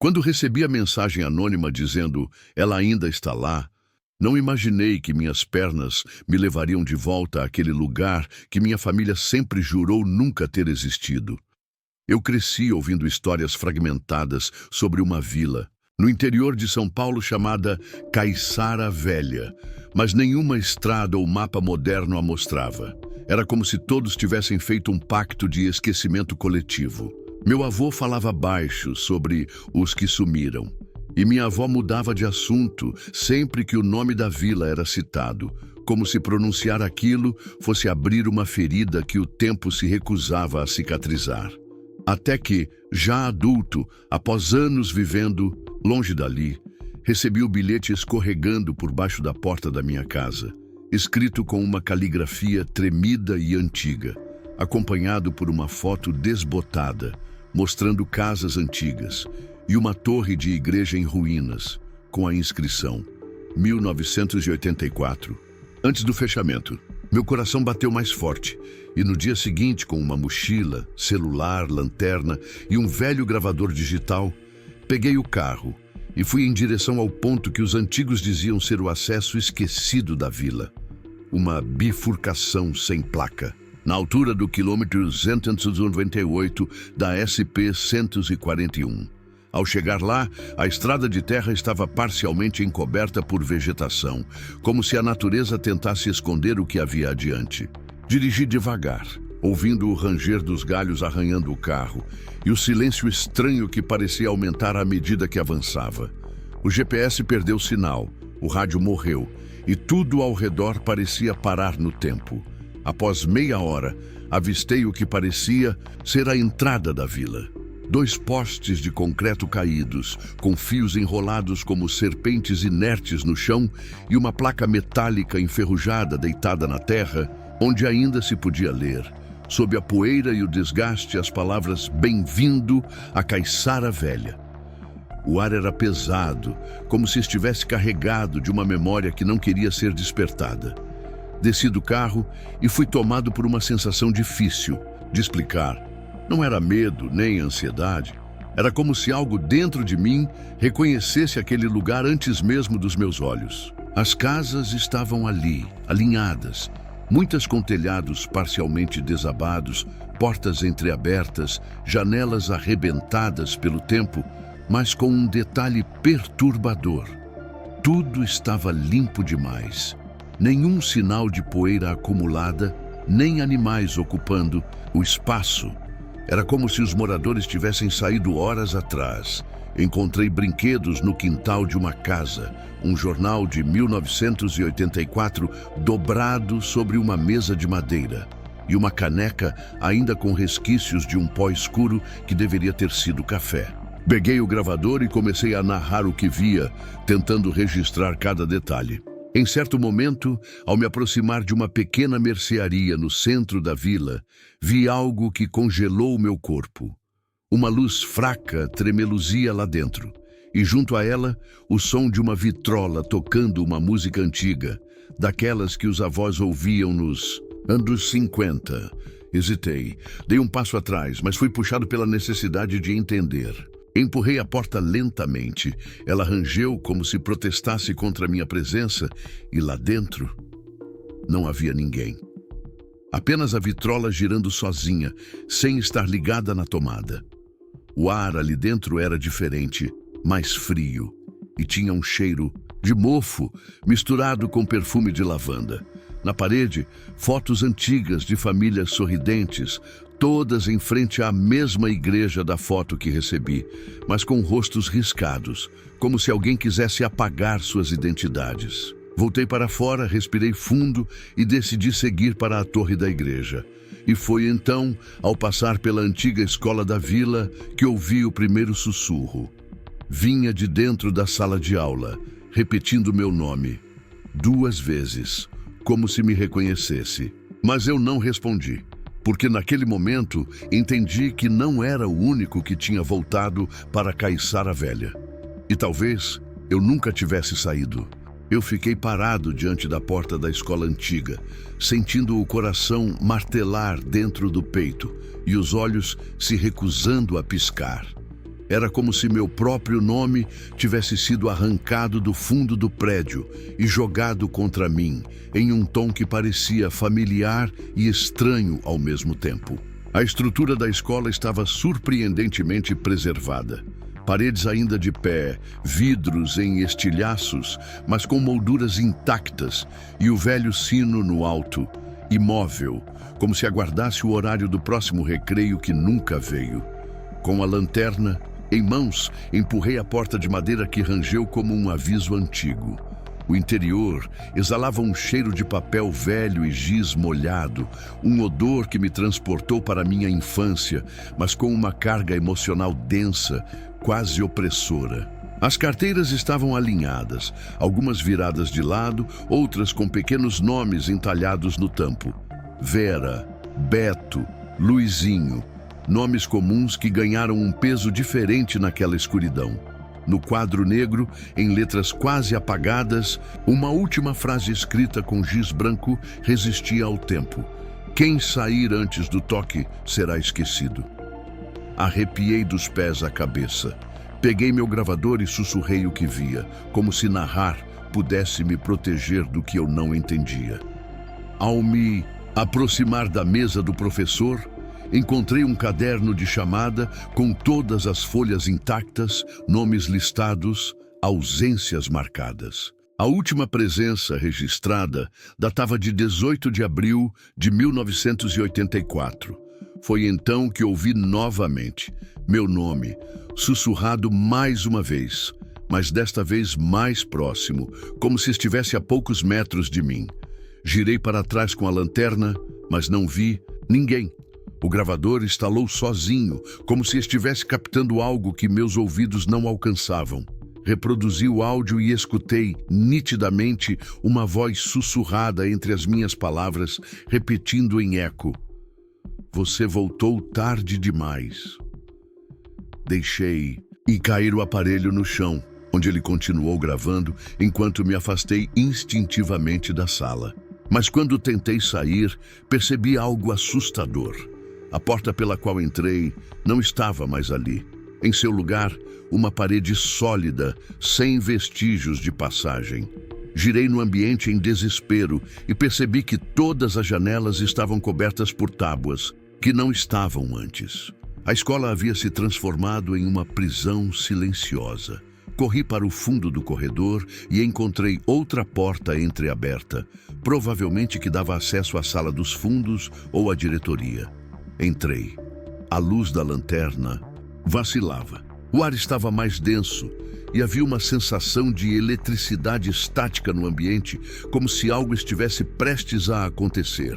Quando recebi a mensagem anônima dizendo "ela ainda está lá", não imaginei que minhas pernas me levariam de volta àquele lugar que minha família sempre jurou nunca ter existido. Eu cresci ouvindo histórias fragmentadas sobre uma vila no interior de São Paulo chamada Caiçara Velha, mas nenhuma estrada ou mapa moderno a mostrava. Era como se todos tivessem feito um pacto de esquecimento coletivo. Meu avô falava baixo sobre os que sumiram, e minha avó mudava de assunto sempre que o nome da vila era citado, como se pronunciar aquilo fosse abrir uma ferida que o tempo se recusava a cicatrizar. Até que, já adulto, após anos vivendo longe dali, recebi o bilhete escorregando por baixo da porta da minha casa, escrito com uma caligrafia tremida e antiga, acompanhado por uma foto desbotada, mostrando casas antigas, e uma torre de igreja em ruínas, com a inscrição 1984. Antes do fechamento, meu coração bateu mais forte, e no dia seguinte, com uma mochila, celular, lanterna e um velho gravador digital, peguei o carro e fui em direção ao ponto que os antigos diziam ser o acesso esquecido da vila. Uma bifurcação sem placa, na altura do quilômetro 198 da SP-141. Ao chegar lá, a estrada de terra estava parcialmente encoberta por vegetação, como se a natureza tentasse esconder o que havia adiante. Dirigi devagar, ouvindo o ranger dos galhos arranhando o carro e o silêncio estranho que parecia aumentar à medida que avançava. O GPS perdeu sinal, o rádio morreu e tudo ao redor parecia parar no tempo. Após meia hora, avistei o que parecia ser a entrada da vila. 2 postes de concreto caídos, com fios enrolados como serpentes inertes no chão e uma placa metálica enferrujada deitada na terra, onde ainda se podia ler, sob a poeira e o desgaste, as palavras "Bem-vindo a Caiçara Velha". O ar era pesado, como se estivesse carregado de uma memória que não queria ser despertada. Desci do carro e fui tomado por uma sensação difícil de explicar. Não era medo nem ansiedade. Era como se algo dentro de mim reconhecesse aquele lugar antes mesmo dos meus olhos. As casas estavam ali, alinhadas, muitas com telhados parcialmente desabados, portas entreabertas, janelas arrebentadas pelo tempo, mas com um detalhe perturbador. Tudo estava limpo demais. Nenhum sinal de poeira acumulada, nem animais ocupando o espaço. Era como se os moradores tivessem saído horas atrás. Encontrei brinquedos no quintal de uma casa, um jornal de 1984 dobrado sobre uma mesa de madeira e uma caneca ainda com resquícios de um pó escuro que deveria ter sido café. Peguei o gravador e comecei a narrar o que via, tentando registrar cada detalhe. Em certo momento, ao me aproximar de uma pequena mercearia no centro da vila, vi algo que congelou o meu corpo. Uma luz fraca tremeluzia lá dentro, e junto a ela, o som de uma vitrola tocando uma música antiga, daquelas que os avós ouviam nos anos 50. Hesitei, dei um passo atrás, mas fui puxado pela necessidade de entender. Empurrei a porta lentamente. Ela rangeu como se protestasse contra minha presença, e lá dentro não havia ninguém. Apenas a vitrola girando sozinha, sem estar ligada na tomada. O ar ali dentro era diferente, mais frio, e tinha um cheiro de mofo misturado com perfume de lavanda. Na parede, fotos antigas de famílias sorridentes, todas em frente à mesma igreja da foto que recebi, mas com rostos riscados, como se alguém quisesse apagar suas identidades. Voltei para fora, respirei fundo e decidi seguir para a torre da igreja. E foi então, ao passar pela antiga escola da vila, que ouvi o primeiro sussurro. Vinha de dentro da sala de aula, repetindo meu nome, 2 vezes, como se me reconhecesse. Mas eu não respondi, porque naquele momento entendi que não era o único que tinha voltado para Caiçara Velha. E talvez eu nunca tivesse saído. Eu fiquei parado diante da porta da escola antiga, sentindo o coração martelar dentro do peito e os olhos se recusando a piscar. Era como se meu próprio nome tivesse sido arrancado do fundo do prédio e jogado contra mim, em um tom que parecia familiar e estranho ao mesmo tempo. A estrutura da escola estava surpreendentemente preservada. Paredes ainda de pé, vidros em estilhaços, mas com molduras intactas, e o velho sino no alto, imóvel, como se aguardasse o horário do próximo recreio que nunca veio. Com a lanterna em mãos, empurrei a porta de madeira que rangeu como um aviso antigo. O interior exalava um cheiro de papel velho e giz molhado, um odor que me transportou para minha infância, mas com uma carga emocional densa, quase opressora. As carteiras estavam alinhadas, algumas viradas de lado, outras com pequenos nomes entalhados no tampo. Vera, Beto, Luizinho, nomes comuns que ganharam um peso diferente naquela escuridão. No quadro negro, em letras quase apagadas, uma última frase escrita com giz branco resistia ao tempo. Quem sair antes do toque será esquecido. Arrepiei dos pés à cabeça. Peguei meu gravador e sussurrei o que via, como se narrar pudesse me proteger do que eu não entendia. Ao me aproximar da mesa do professor, encontrei um caderno de chamada com todas as folhas intactas, nomes listados, ausências marcadas. A última presença registrada datava de 18 de abril de 1984. Foi então que ouvi novamente meu nome, sussurrado mais uma vez, mas desta vez mais próximo, como se estivesse a poucos metros de mim. Girei para trás com a lanterna, mas não vi ninguém. O gravador estalou sozinho, como se estivesse captando algo que meus ouvidos não alcançavam. Reproduzi o áudio e escutei, nitidamente, uma voz sussurrada entre as minhas palavras, repetindo em eco: "Você voltou tarde demais." Deixei e cair o aparelho no chão, onde ele continuou gravando, enquanto me afastei instintivamente da sala. Mas quando tentei sair, percebi algo assustador. A porta pela qual entrei não estava mais ali. Em seu lugar, uma parede sólida, sem vestígios de passagem. Girei no ambiente em desespero e percebi que todas as janelas estavam cobertas por tábuas, que não estavam antes. A escola havia se transformado em uma prisão silenciosa. Corri para o fundo do corredor e encontrei outra porta entreaberta, provavelmente que dava acesso à sala dos fundos ou à diretoria. Entrei. A luz da lanterna vacilava. O ar estava mais denso e havia uma sensação de eletricidade estática no ambiente, como se algo estivesse prestes a acontecer.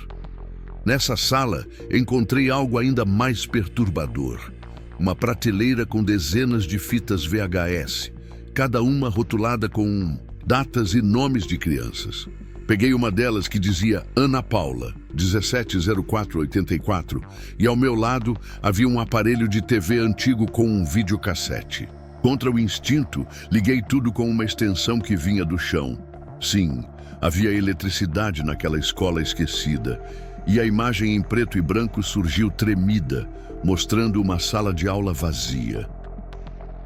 Nessa sala, encontrei algo ainda mais perturbador. Uma prateleira com dezenas de fitas VHS, cada uma rotulada com datas e nomes de crianças. Peguei uma delas que dizia Ana Paula, 170484, e ao meu lado havia um aparelho de TV antigo com um videocassete. Contra o instinto, liguei tudo com uma extensão que vinha do chão. Sim, havia eletricidade naquela escola esquecida, e a imagem em preto e branco surgiu tremida, mostrando uma sala de aula vazia.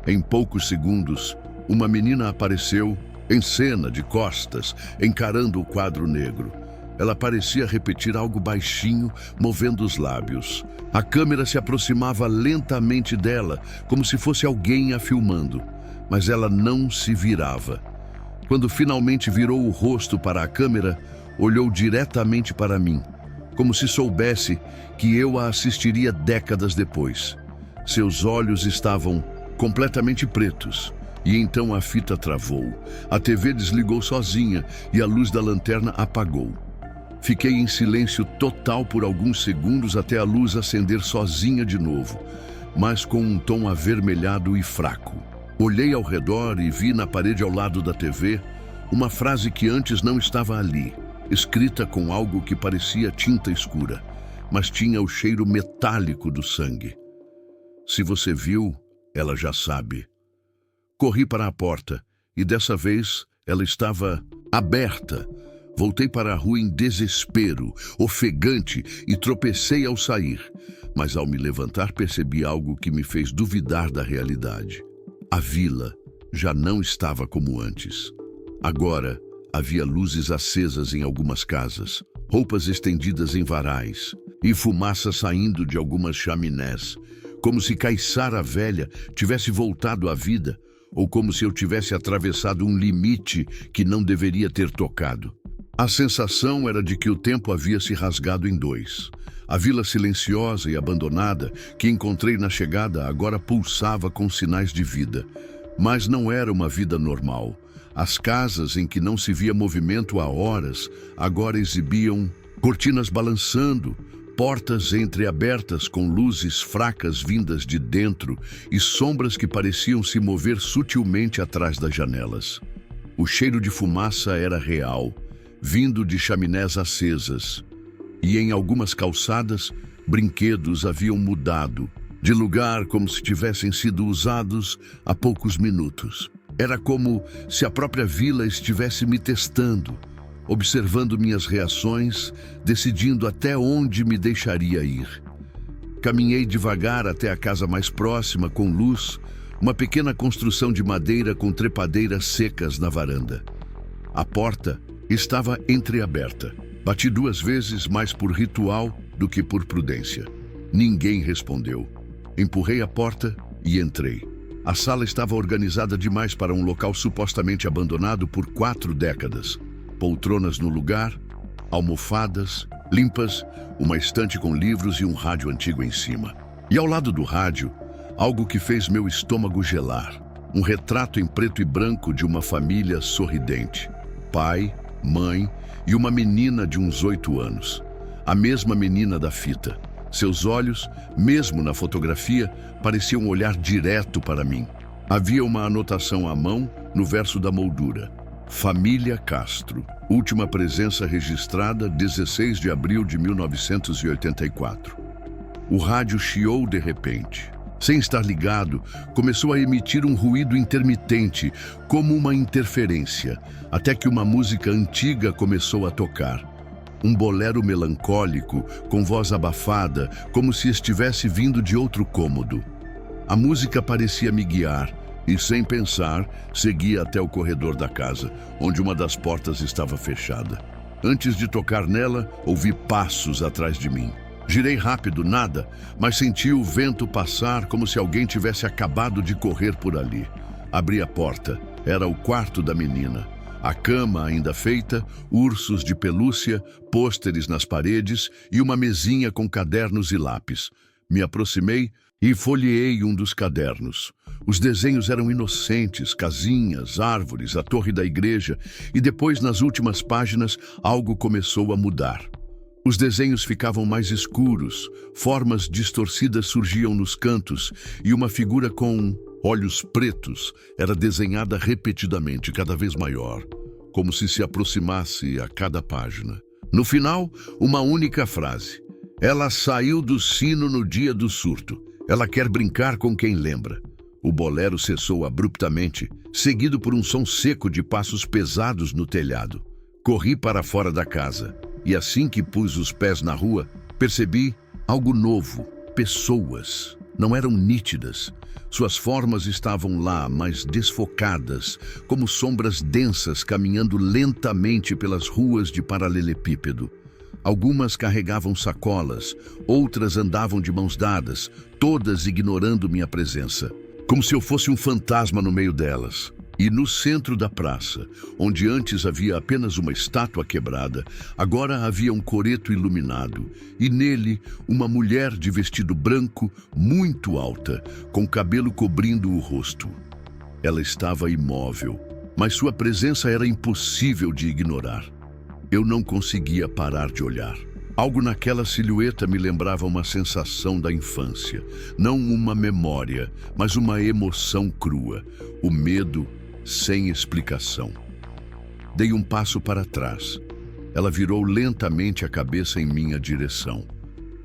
Em poucos segundos, uma menina apareceu, em cena, de costas, encarando o quadro negro. Ela parecia repetir algo baixinho, movendo os lábios. A câmera se aproximava lentamente dela, como se fosse alguém a filmando, mas ela não se virava. Quando finalmente virou o rosto para a câmera, olhou diretamente para mim, como se soubesse que eu a assistiria décadas depois. Seus olhos estavam completamente pretos. E então a fita travou. A TV desligou sozinha e a luz da lanterna apagou. Fiquei em silêncio total por alguns segundos até a luz acender sozinha de novo, mas com um tom avermelhado e fraco. Olhei ao redor e vi na parede ao lado da TV uma frase que antes não estava ali, escrita com algo que parecia tinta escura, mas tinha o cheiro metálico do sangue. Se você viu, ela já sabe. Corri para a porta e dessa vez ela estava aberta. Voltei para a rua em desespero, ofegante, e tropecei ao sair. Mas ao me levantar percebi algo que me fez duvidar da realidade. A vila já não estava como antes. Agora havia luzes acesas em algumas casas, roupas estendidas em varais e fumaça saindo de algumas chaminés, como se Caiçara Velha tivesse voltado à vida, ou como se eu tivesse atravessado um limite que não deveria ter tocado. A sensação era de que o tempo havia se rasgado em dois. A vila silenciosa e abandonada que encontrei na chegada agora pulsava com sinais de vida. Mas não era uma vida normal. As casas em que não se via movimento há horas agora exibiam cortinas balançando, portas entreabertas com luzes fracas vindas de dentro e sombras que pareciam se mover sutilmente atrás das janelas. O cheiro de fumaça era real, vindo de chaminés acesas. E em algumas calçadas, brinquedos haviam mudado de lugar como se tivessem sido usados há poucos minutos. Era como se a própria vila estivesse me testando, observando minhas reações, decidindo até onde me deixaria ir. Caminhei devagar até a casa mais próxima, com luz, uma pequena construção de madeira com trepadeiras secas na varanda. A porta estava entreaberta. Bati 2 vezes, mais por ritual do que por prudência. Ninguém respondeu. Empurrei a porta e entrei. A sala estava organizada demais para um local supostamente abandonado por 4 décadas. Poltronas no lugar, almofadas, limpas, uma estante com livros e um rádio antigo em cima. E ao lado do rádio, algo que fez meu estômago gelar. Um retrato em preto e branco de uma família sorridente. Pai, mãe e uma menina de uns 8 anos. A mesma menina da fita. Seus olhos, mesmo na fotografia, pareciam olhar direto para mim. Havia uma anotação à mão no verso da moldura. Família Castro. Última presença registrada 16 de abril de 1984. O rádio chiou de repente. Sem estar ligado, começou a emitir um ruído intermitente, como uma interferência, até que uma música antiga começou a tocar. Um bolero melancólico, com voz abafada, como se estivesse vindo de outro cômodo. A música parecia me guiar, e sem pensar, segui até o corredor da casa, onde uma das portas estava fechada. Antes de tocar nela, ouvi passos atrás de mim. Girei rápido, nada, mas senti o vento passar como se alguém tivesse acabado de correr por ali. Abri a porta. Era o quarto da menina. A cama ainda feita, ursos de pelúcia, pôsteres nas paredes e uma mesinha com cadernos e lápis. Me aproximei e folheei um dos cadernos. Os desenhos eram inocentes, casinhas, árvores, a torre da igreja, e depois, nas últimas páginas, algo começou a mudar. Os desenhos ficavam mais escuros, formas distorcidas surgiam nos cantos e uma figura com olhos pretos era desenhada repetidamente, cada vez maior, como se aproximasse a cada página. No final, uma única frase. Ela saiu do sino no dia do surto. Ela quer brincar com quem lembra. O bolero cessou abruptamente, seguido por um som seco de passos pesados no telhado. Corri para fora da casa. E assim que pus os pés na rua, percebi algo novo. Pessoas. Não eram nítidas. Suas formas estavam lá, mas desfocadas, como sombras densas caminhando lentamente pelas ruas de paralelepípedo. Algumas carregavam sacolas, outras andavam de mãos dadas, todas ignorando minha presença, como se eu fosse um fantasma no meio delas. E no centro da praça, onde antes havia apenas uma estátua quebrada, agora havia um coreto iluminado, e nele uma mulher de vestido branco, muito alta, com cabelo cobrindo o rosto. Ela estava imóvel, mas sua presença era impossível de ignorar. Eu não conseguia parar de olhar. Algo naquela silhueta me lembrava uma sensação da infância, não uma memória, mas uma emoção crua, o medo sem explicação. Dei um passo para trás. Ela virou lentamente a cabeça em minha direção.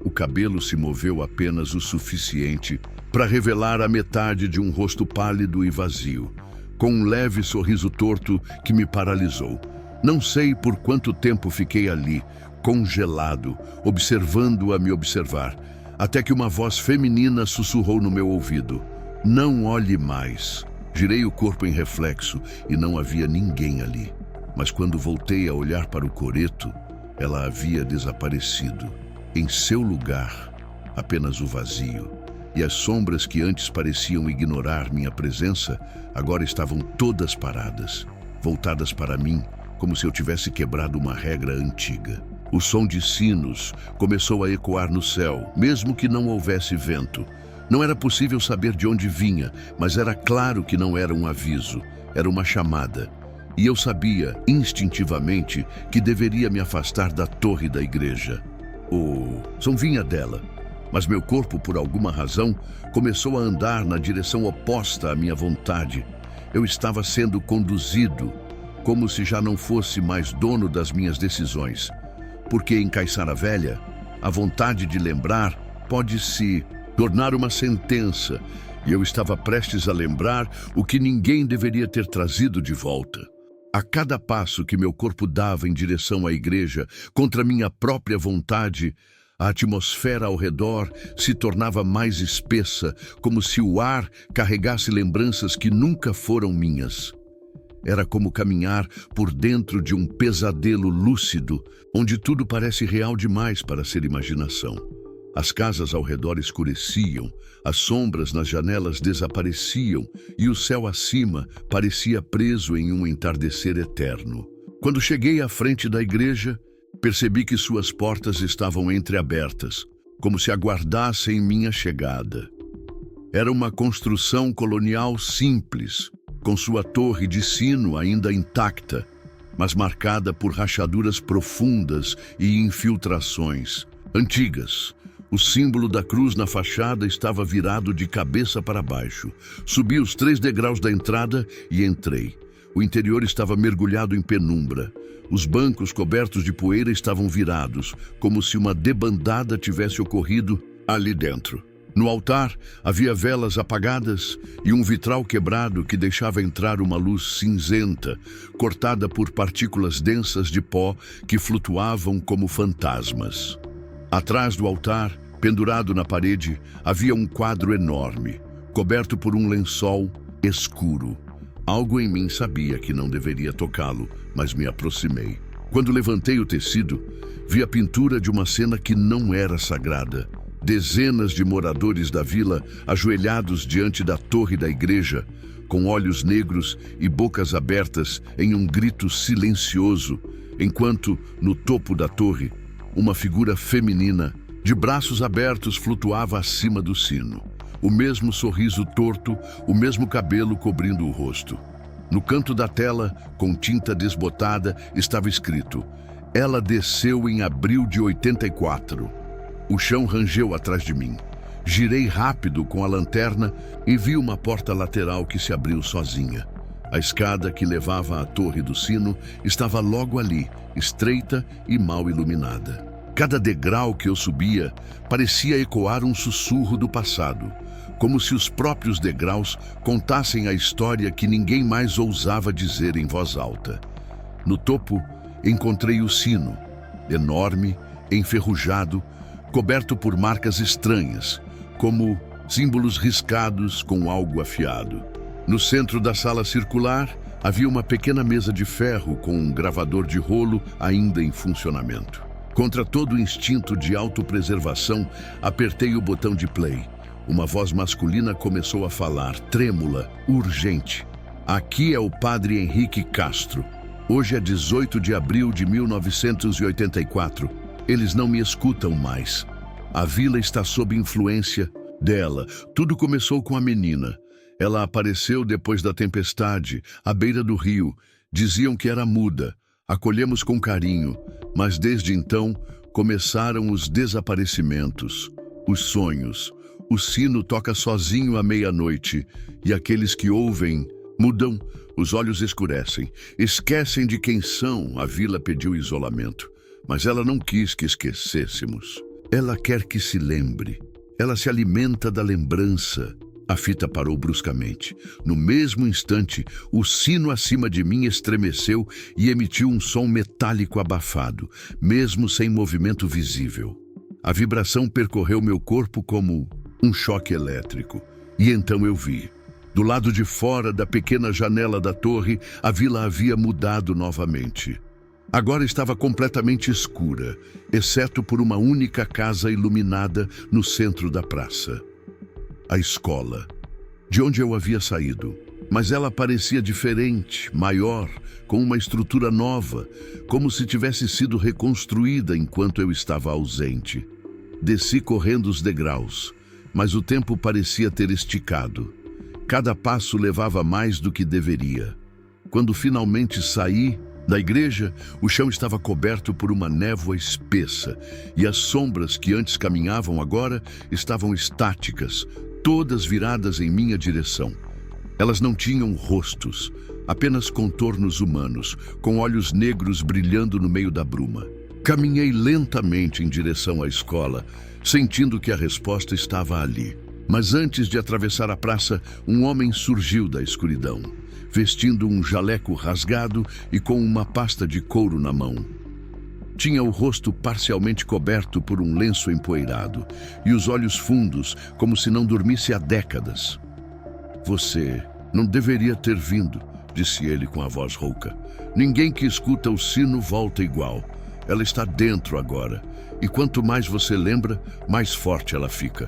O cabelo se moveu apenas o suficiente para revelar a metade de um rosto pálido e vazio, com um leve sorriso torto que me paralisou. Não sei por quanto tempo fiquei ali, congelado, observando-a me observar, até que uma voz feminina sussurrou no meu ouvido: "Não olhe mais." Girei o corpo em reflexo e não havia ninguém ali. Mas quando voltei a olhar para o coreto, ela havia desaparecido. Em seu lugar, apenas o vazio. E as sombras que antes pareciam ignorar minha presença, agora estavam todas paradas, voltadas para mim, como se eu tivesse quebrado uma regra antiga. O som de sinos começou a ecoar no céu, mesmo que não houvesse vento. Não era possível saber de onde vinha, mas era claro que não era um aviso, era uma chamada. E eu sabia, instintivamente, que deveria me afastar da torre da igreja. O som vinha dela, mas meu corpo, por alguma razão, começou a andar na direção oposta à minha vontade. Eu estava sendo conduzido, como se já não fosse mais dono das minhas decisões. Porque em Caiçara Velha, a vontade de lembrar pode se tornar uma sentença, e eu estava prestes a lembrar o que ninguém deveria ter trazido de volta. A cada passo que meu corpo dava em direção à igreja, contra minha própria vontade, a atmosfera ao redor se tornava mais espessa, como se o ar carregasse lembranças que nunca foram minhas. Era como caminhar por dentro de um pesadelo lúcido, onde tudo parece real demais para ser imaginação. As casas ao redor escureciam, as sombras nas janelas desapareciam e o céu acima parecia preso em um entardecer eterno. Quando cheguei à frente da igreja, percebi que suas portas estavam entreabertas, como se aguardassem minha chegada. Era uma construção colonial simples, com sua torre de sino ainda intacta, mas marcada por rachaduras profundas e infiltrações antigas. O símbolo da cruz na fachada estava virado de cabeça para baixo. Subi os 3 degraus da entrada e entrei. O interior estava mergulhado em penumbra. Os bancos cobertos de poeira estavam virados, como se uma debandada tivesse ocorrido ali dentro. No altar havia velas apagadas e um vitral quebrado que deixava entrar uma luz cinzenta, cortada por partículas densas de pó que flutuavam como fantasmas. Atrás do altar, pendurado na parede, havia um quadro enorme, coberto por um lençol escuro. Algo em mim sabia que não deveria tocá-lo, mas me aproximei. Quando levantei o tecido, vi a pintura de uma cena que não era sagrada. Dezenas de moradores da vila ajoelhados diante da torre da igreja, com olhos negros e bocas abertas em um grito silencioso, enquanto, no topo da torre, uma figura feminina, de braços abertos, flutuava acima do sino. O mesmo sorriso torto, o mesmo cabelo cobrindo o rosto. No canto da tela, com tinta desbotada, estava escrito: "Ela desceu em abril de 84. O chão rangeu atrás de mim. Girei rápido com a lanterna e vi uma porta lateral que se abriu sozinha. A escada que levava à torre do sino estava logo ali, estreita e mal iluminada. Cada degrau que eu subia parecia ecoar um sussurro do passado, como se os próprios degraus contassem a história que ninguém mais ousava dizer em voz alta. No topo, encontrei o sino, enorme, enferrujado, coberto por marcas estranhas, como símbolos riscados com algo afiado. No centro da sala circular, havia uma pequena mesa de ferro com um gravador de rolo ainda em funcionamento. Contra todo o instinto de autopreservação, apertei o botão de play. Uma voz masculina começou a falar, trêmula, urgente. "Aqui é o padre Henrique Castro. Hoje é 18 de abril de 1984. Eles não me escutam mais. A vila está sob influência dela. Tudo começou com a menina. Ela apareceu depois da tempestade, à beira do rio. Diziam que era muda. Acolhemos com carinho, mas desde então começaram os desaparecimentos, os sonhos. O sino toca sozinho à meia-noite e aqueles que ouvem mudam, os olhos escurecem, esquecem de quem são." A vila pediu isolamento, mas ela não quis que esquecêssemos. Ela quer que se lembre. Ela se alimenta da lembrança. A fita parou bruscamente. No mesmo instante, o sino acima de mim estremeceu e emitiu um som metálico abafado, mesmo sem movimento visível. A vibração percorreu meu corpo como um choque elétrico. E então eu vi. Do lado de fora da pequena janela da torre, a vila havia mudado novamente. Agora estava completamente escura, exceto por uma única casa iluminada no centro da praça. A escola, de onde eu havia saído. Mas ela parecia diferente, maior, com uma estrutura nova, como se tivesse sido reconstruída enquanto eu estava ausente. Desci correndo os degraus, mas o tempo parecia ter esticado. Cada passo levava mais do que deveria. Quando finalmente saí da igreja, o chão estava coberto por uma névoa espessa e as sombras que antes caminhavam agora estavam estáticas, todas viradas em minha direção. Elas não tinham rostos, apenas contornos humanos, com olhos negros brilhando no meio da bruma. Caminhei lentamente em direção à escola, sentindo que a resposta estava ali. Mas antes de atravessar a praça, um homem surgiu da escuridão, vestindo um jaleco rasgado e com uma pasta de couro na mão. Tinha o rosto parcialmente coberto por um lenço empoeirado e os olhos fundos, como se não dormisse há décadas. "Você não deveria ter vindo", disse ele com a voz rouca. "Ninguém que escuta o sino volta igual. Ela está dentro agora, e quanto mais você lembra, mais forte ela fica."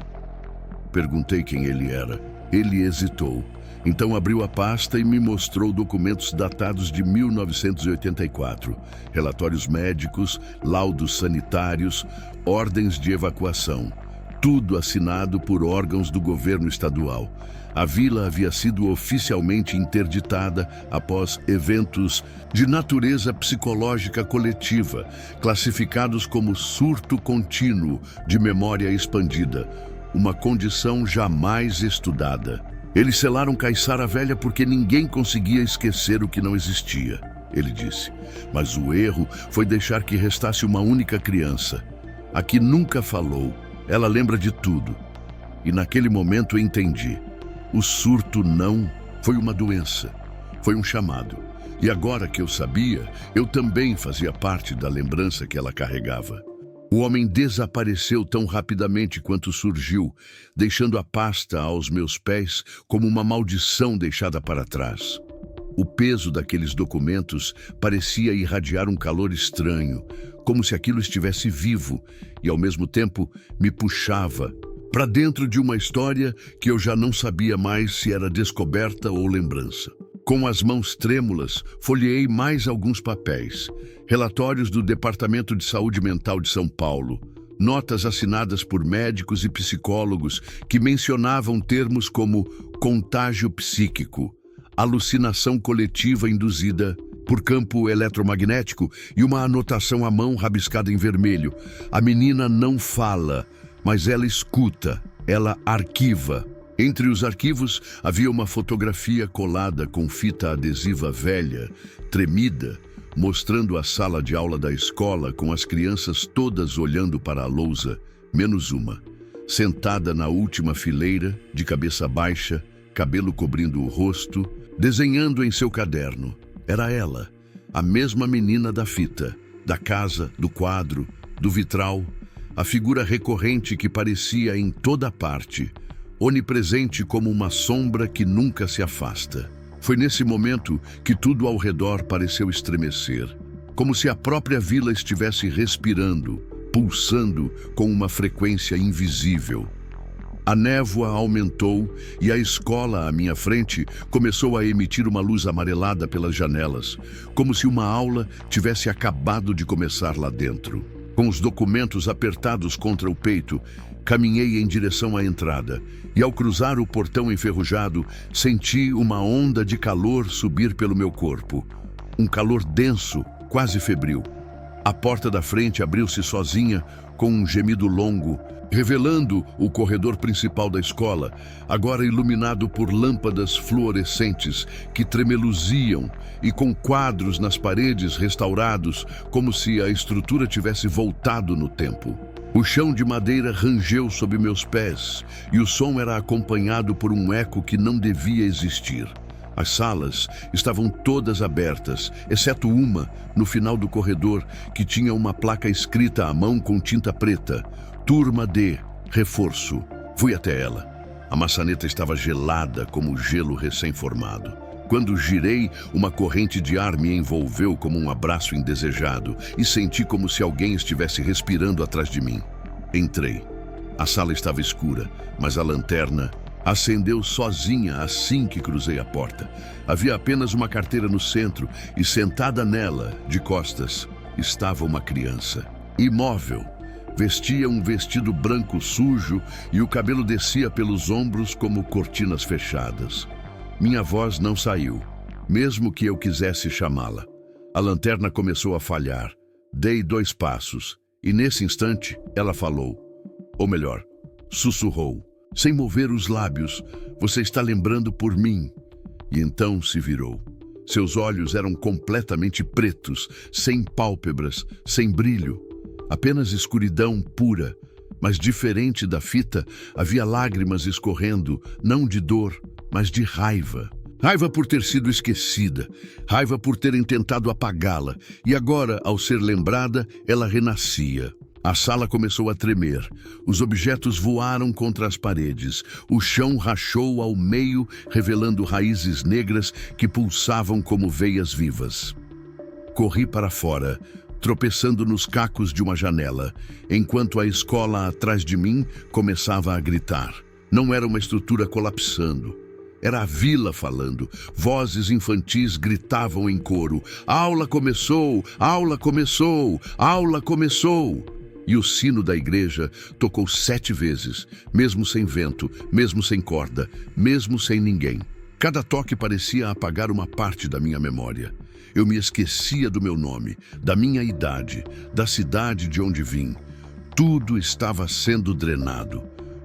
Perguntei quem ele era. Ele hesitou. Então abriu a pasta e me mostrou documentos datados de 1984. Relatórios médicos, laudos sanitários, ordens de evacuação. Tudo assinado por órgãos do governo estadual. A vila havia sido oficialmente interditada após eventos de natureza psicológica coletiva, classificados como surto contínuo de memória expandida, uma condição jamais estudada. Eles selaram Caiçara Velha porque ninguém conseguia esquecer o que não existia, ele disse. Mas o erro foi deixar que restasse uma única criança. A que nunca falou, ela lembra de tudo. E naquele momento eu entendi. O surto não foi uma doença, foi um chamado. E agora que eu sabia, eu também fazia parte da lembrança que ela carregava. O homem desapareceu tão rapidamente quanto surgiu, deixando a pasta aos meus pés como uma maldição deixada para trás. O peso daqueles documentos parecia irradiar um calor estranho, como se aquilo estivesse vivo, e ao mesmo tempo me puxava para dentro de uma história que eu já não sabia mais se era descoberta ou lembrança. Com as mãos trêmulas, folheei mais alguns papéis. Relatórios do Departamento de Saúde Mental de São Paulo. Notas assinadas por médicos e psicólogos que mencionavam termos como contágio psíquico, alucinação coletiva induzida por campo eletromagnético e uma anotação à mão rabiscada em vermelho. A menina não fala, mas ela escuta, ela arquiva. Entre os arquivos havia uma fotografia colada com fita adesiva velha, tremida, mostrando a sala de aula da escola com as crianças todas olhando para a lousa, menos uma, sentada na última fileira, de cabeça baixa, cabelo cobrindo o rosto, desenhando em seu caderno. Era ela, a mesma menina da fita, da casa, do quadro, do vitral, a figura recorrente que parecia em toda parte, onipresente como uma sombra que nunca se afasta. Foi nesse momento que tudo ao redor pareceu estremecer, como se a própria vila estivesse respirando, pulsando com uma frequência invisível. A névoa aumentou e a escola à minha frente começou a emitir uma luz amarelada pelas janelas, como se uma aula tivesse acabado de começar lá dentro. Com os documentos apertados contra o peito, caminhei em direção à entrada e, ao cruzar o portão enferrujado, senti uma onda de calor subir pelo meu corpo. Um calor denso, quase febril. A porta da frente abriu-se sozinha, com um gemido longo, revelando o corredor principal da escola, agora iluminado por lâmpadas fluorescentes que tremeluziam e com quadros nas paredes restaurados, como se a estrutura tivesse voltado no tempo. O chão de madeira rangeu sob meus pés e o som era acompanhado por um eco que não devia existir. As salas estavam todas abertas, exceto uma, no final do corredor, que tinha uma placa escrita à mão com tinta preta: Turma D, reforço. Fui até ela. A maçaneta estava gelada como gelo recém-formado. Quando girei, uma corrente de ar me envolveu como um abraço indesejado e senti como se alguém estivesse respirando atrás de mim. Entrei. A sala estava escura, mas a lanterna acendeu sozinha assim que cruzei a porta. Havia apenas uma carteira no centro e sentada nela, de costas, estava uma criança. Imóvel. Vestia um vestido branco sujo e o cabelo descia pelos ombros como cortinas fechadas. Minha voz não saiu, mesmo que eu quisesse chamá-la. A lanterna começou a falhar. Dei 2 passos e nesse instante ela falou. Ou melhor, sussurrou. Sem mover os lábios, você está lembrando por mim. E então se virou. Seus olhos eram completamente pretos, sem pálpebras, sem brilho. Apenas escuridão pura, mas diferente da fita, havia lágrimas escorrendo, não de dor, mas de raiva. Raiva por ter sido esquecida, raiva por terem tentado apagá-la, e agora, ao ser lembrada, ela renascia. A sala começou a tremer, os objetos voaram contra as paredes, o chão rachou ao meio, revelando raízes negras que pulsavam como veias vivas. Corri para fora, tropeçando nos cacos de uma janela, enquanto a escola atrás de mim começava a gritar. Não era uma estrutura colapsando. Era a vila falando. Vozes infantis gritavam em coro. A aula começou! A aula começou! A aula começou! E o sino da igreja tocou 7 vezes, mesmo sem vento, mesmo sem corda, mesmo sem ninguém. Cada toque parecia apagar uma parte da minha memória. Eu me esquecia do meu nome, da minha idade, da cidade de onde vim. Tudo estava sendo drenado.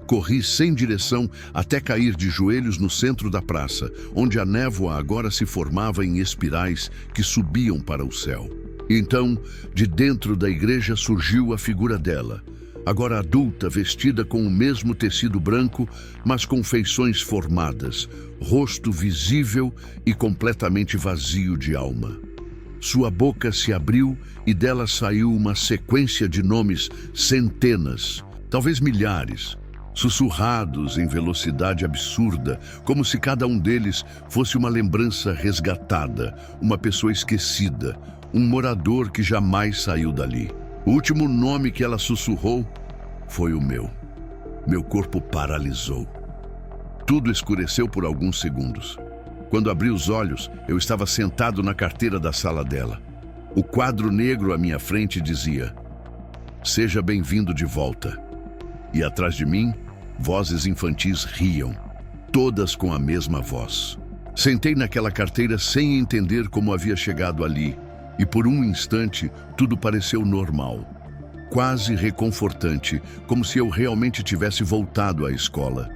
Corri sem direção até cair de joelhos no centro da praça, onde a névoa agora se formava em espirais que subiam para o céu. Então, de dentro da igreja surgiu a figura dela, agora adulta, vestida com o mesmo tecido branco, mas com feições formadas, rosto visível e completamente vazio de alma. Sua boca se abriu e dela saiu uma sequência de nomes, centenas, talvez milhares, sussurrados em velocidade absurda, como se cada um deles fosse uma lembrança resgatada, uma pessoa esquecida, um morador que jamais saiu dali. O último nome que ela sussurrou foi o meu. Meu corpo paralisou. Tudo escureceu por alguns segundos. Quando abri os olhos, eu estava sentado na carteira da sala dela. O quadro negro à minha frente dizia: "Seja bem-vindo de volta." E atrás de mim, vozes infantis riam, todas com a mesma voz. Sentei naquela carteira sem entender como havia chegado ali, e por um instante tudo pareceu normal, quase reconfortante, como se eu realmente tivesse voltado à escola.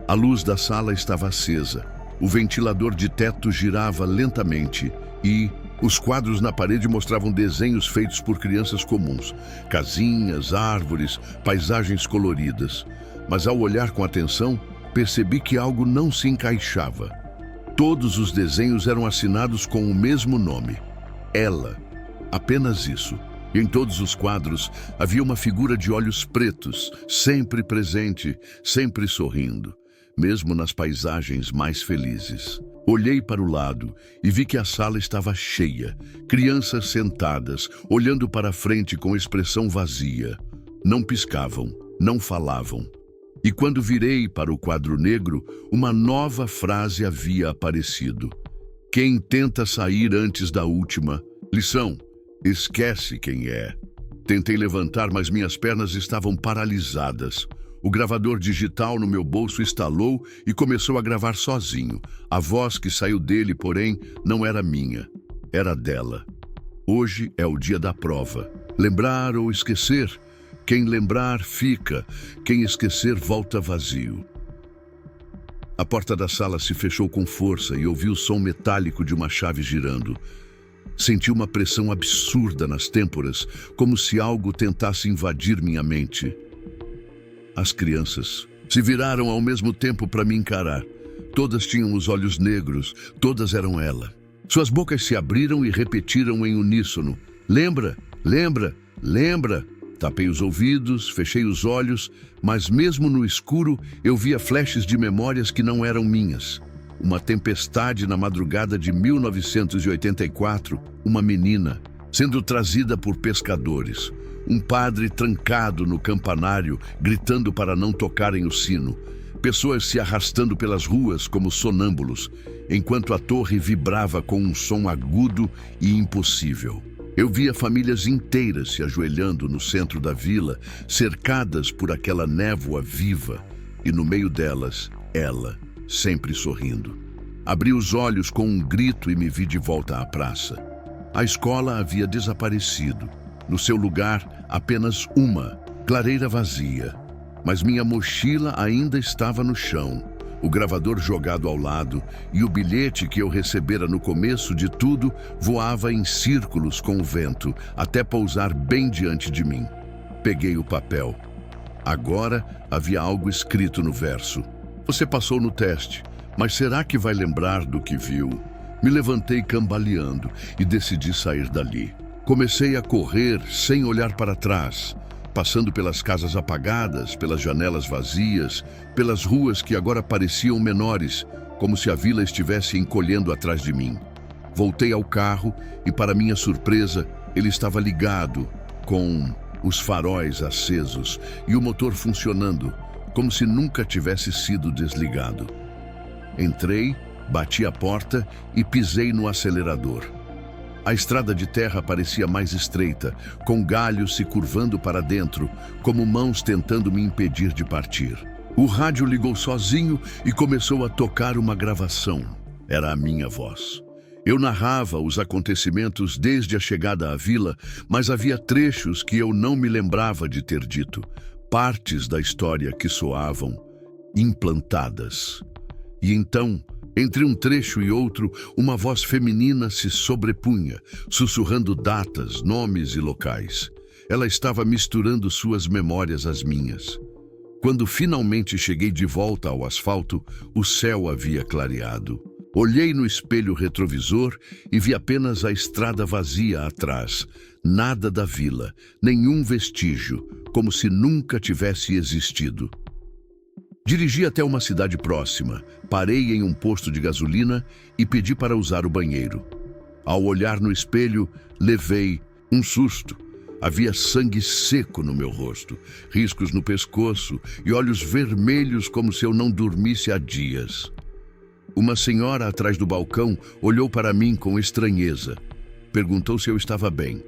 A luz da sala estava acesa, o ventilador de teto girava lentamente e os quadros na parede mostravam desenhos feitos por crianças comuns, casinhas, árvores, paisagens coloridas. Mas ao olhar com atenção, percebi que algo não se encaixava. Todos os desenhos eram assinados com o mesmo nome: ela. Apenas isso. E em todos os quadros havia uma figura de olhos pretos, sempre presente, sempre sorrindo, mesmo nas paisagens mais felizes. Olhei para o lado e vi que a sala estava cheia, crianças sentadas, olhando para a frente com expressão vazia. Não piscavam, não falavam. E quando virei para o quadro negro, uma nova frase havia aparecido: "Quem tenta sair antes da última lição, esquece quem é." Tentei levantar, mas minhas pernas estavam paralisadas. O gravador digital no meu bolso estalou e começou a gravar sozinho. A voz que saiu dele, porém, não era minha, era dela. Hoje é o dia da prova. Lembrar ou esquecer? Quem lembrar, fica. Quem esquecer, volta vazio. A porta da sala se fechou com força e ouvi o som metálico de uma chave girando. Senti uma pressão absurda nas têmporas, como se algo tentasse invadir minha mente. As crianças se viraram ao mesmo tempo para me encarar. Todas tinham os olhos negros, todas eram ela. Suas bocas se abriram e repetiram em uníssono: "Lembra, lembra, lembra." Tapei os ouvidos, fechei os olhos, mas mesmo no escuro eu via flashes de memórias que não eram minhas. Uma tempestade na madrugada de 1984, uma menina sendo trazida por pescadores, um padre trancado no campanário, gritando para não tocarem o sino, pessoas se arrastando pelas ruas como sonâmbulos, enquanto a torre vibrava com um som agudo e impossível. Eu via famílias inteiras se ajoelhando no centro da vila, cercadas por aquela névoa viva, e no meio delas, ela, sempre sorrindo. Abri os olhos com um grito e me vi de volta à praça. A escola havia desaparecido. No seu lugar, apenas uma clareira vazia. Mas minha mochila ainda estava no chão, o gravador jogado ao lado, e o bilhete que eu recebera no começo de tudo voava em círculos com o vento, até pousar bem diante de mim. Peguei o papel. Agora havia algo escrito no verso: "Você passou no teste, mas será que vai lembrar do que viu?" Me levantei cambaleando e decidi sair dali. Comecei a correr sem olhar para trás, passando pelas casas apagadas, pelas janelas vazias, pelas ruas que agora pareciam menores, como se a vila estivesse encolhendo atrás de mim. Voltei ao carro e, para minha surpresa, ele estava ligado, com os faróis acesos e o motor funcionando, como se nunca tivesse sido desligado. Entrei, bati a porta e pisei no acelerador. A estrada de terra parecia mais estreita, com galhos se curvando para dentro, como mãos tentando me impedir de partir. O rádio ligou sozinho e começou a tocar uma gravação. Era a minha voz. Eu narrava os acontecimentos desde a chegada à vila, mas havia trechos que eu não me lembrava de ter dito, partes da história que soavam implantadas. E então, entre um trecho e outro, uma voz feminina se sobrepunha, sussurrando datas, nomes e locais. Ela estava misturando suas memórias às minhas. Quando finalmente cheguei de volta ao asfalto, o céu havia clareado. Olhei no espelho retrovisor e vi apenas a estrada vazia atrás. Nada da vila, nenhum vestígio, como se nunca tivesse existido. Dirigi até uma cidade próxima, parei em um posto de gasolina e pedi para usar o banheiro. Ao olhar no espelho, levei um susto. Havia sangue seco no meu rosto, riscos no pescoço e olhos vermelhos como se eu não dormisse há dias. Uma senhora atrás do balcão olhou para mim com estranheza. Perguntou se eu estava bem.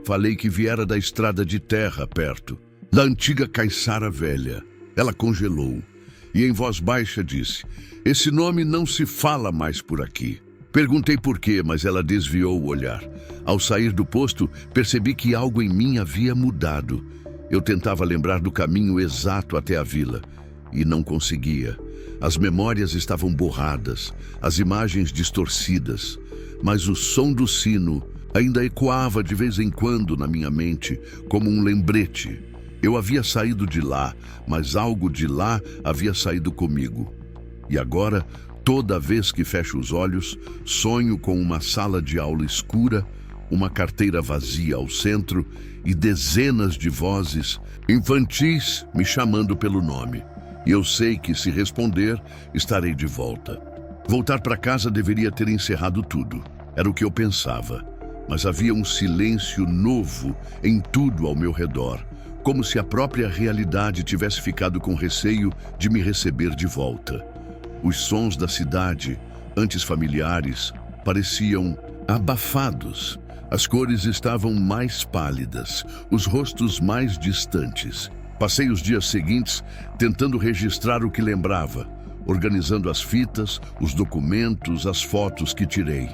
Falei que viera da estrada de terra perto, da antiga Caiçara Velha. Ela congelou e em voz baixa disse: "Esse nome não se fala mais por aqui." Perguntei por quê, mas ela desviou o olhar. Ao sair do posto, percebi que algo em mim havia mudado. Eu tentava lembrar do caminho exato até a vila e não conseguia. As memórias estavam borradas, as imagens distorcidas, mas o som do sino ainda ecoava de vez em quando na minha mente como um lembrete. Eu havia saído de lá, mas algo de lá havia saído comigo. E agora, toda vez que fecho os olhos, sonho com uma sala de aula escura, uma carteira vazia ao centro e dezenas de vozes infantis me chamando pelo nome. E eu sei que, se responder, estarei de volta. Voltar para casa deveria ter encerrado tudo. Era o que eu pensava. Mas havia um silêncio novo em tudo ao meu redor, como se a própria realidade tivesse ficado com receio de me receber de volta. Os sons da cidade, antes familiares, pareciam abafados. As cores estavam mais pálidas, os rostos mais distantes. Passei os dias seguintes tentando registrar o que lembrava, organizando as fitas, os documentos, as fotos que tirei.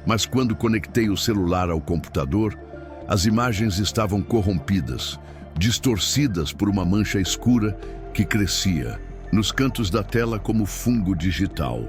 Mas quando conectei o celular ao computador, as imagens estavam corrompidas, distorcidas por uma mancha escura que crescia nos cantos da tela como fungo digital.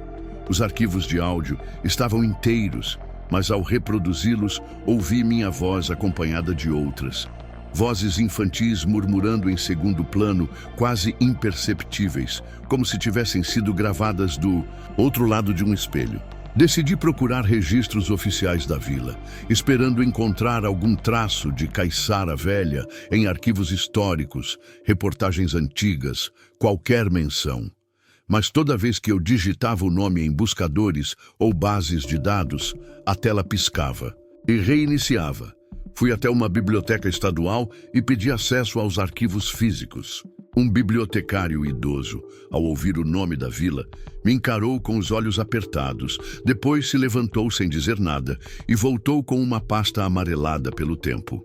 Os arquivos de áudio estavam inteiros, mas ao reproduzi-los, ouvi minha voz acompanhada de outras. Vozes infantis murmurando em segundo plano, quase imperceptíveis, como se tivessem sido gravadas do outro lado de um espelho. Decidi procurar registros oficiais da vila, esperando encontrar algum traço de Caiçara Velha em arquivos históricos, reportagens antigas, qualquer menção. Mas toda vez que eu digitava o nome em buscadores ou bases de dados, a tela piscava e reiniciava. Fui até uma biblioteca estadual e pedi acesso aos arquivos físicos. Um bibliotecário idoso, ao ouvir o nome da vila, me encarou com os olhos apertados, depois se levantou sem dizer nada e voltou com uma pasta amarelada pelo tempo.